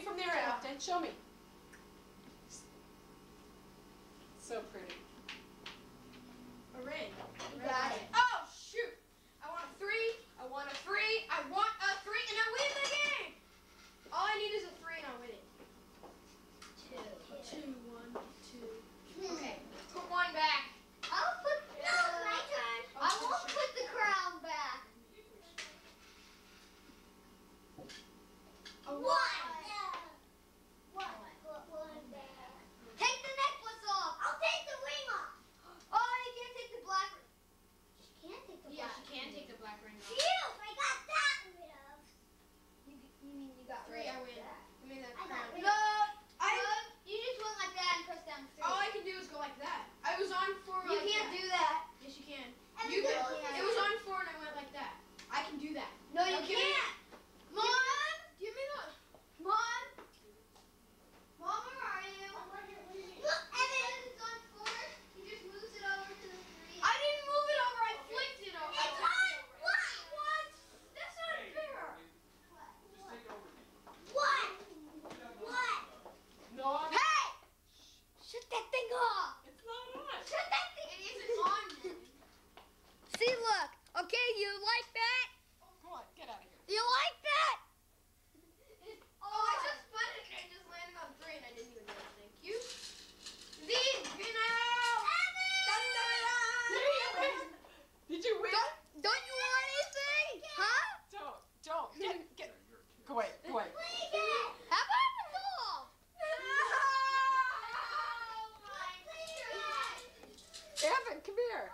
from there, Afton. Show me. So pretty. A ring. You got it. Oh, shoot. I want a 3. I want a 3. I want a 3, and I win the game. All I need is a 3, and I win it. 2. 1, 2. Okay. Put 1 back. I'll put. No, my turn. I won't put the crown back. A 1. One back. Take the necklace off. I'll take the ring off. Oh, you can't take the black ring. She can't take the black ring. Yeah, she can take the black ring off. Phew, I got that rid of. You mean you got 3, rid I of win. that? I mean that I got crown. rid No, of you just went like that and pressed down 3. all I can do is go like that. I was on 4 You like can't that. do that. Yes, you can. And You the can. girl can't. It was on 4 and I went like that. I can do that. No, you Now, give me- can't. Mom! Give me the. Mom! Mom, where are you? Look, Evan is on 4. He just moves it over to the 3. I didn't move it over. I flicked it over. It's on what? What? That's not fair. Just take it over. What? What? No, Hey! Shut that thing off! it's not on. Shut that thing! It isn't on then. See, look. Okay, you like that? Come on, get out of here. You like that? Oh, I just spun it and it just landed on 3 and I didn't even know. Thank you. Z, winner! Did you win? Don't you want anything? Huh? Don't. Get. Go away. Go away. How about the ball? Evan, come here.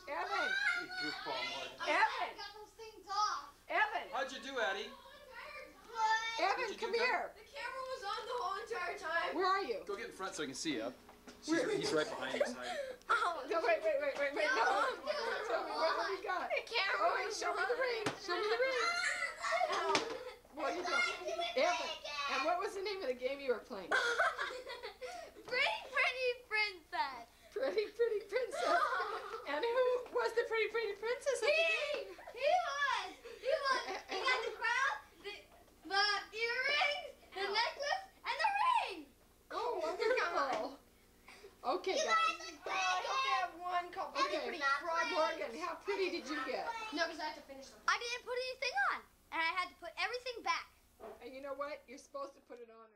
Evan. You goofball, Marty. Evan. Got those things off. Evan. How'd you do, Addie? Evan, Did you come do good? here. The camera was on the whole entire time. Where are you? Go get in front so I can see you. Where? He's right behind us. Hiding. Oh, no, wait. No. Tell me, what have you got? The camera Oh, wait, was show me the ring. Show me the ring. Well, you don't. Evan, and what was the name of the game you were playing? Pretty princess. Pretty Princess. And who was the Pretty Princess? At the game? He was. He got the crown, the earrings, the necklace, and the ring. Oh, wonderful. Okay, You guys. guys look I hope they have one called Okay, Pretty not Frog. Morgan, how pretty did you get? No, because I have to finish them. I didn't put anything on, and I had to put everything back. And you know what? You're supposed to put it on.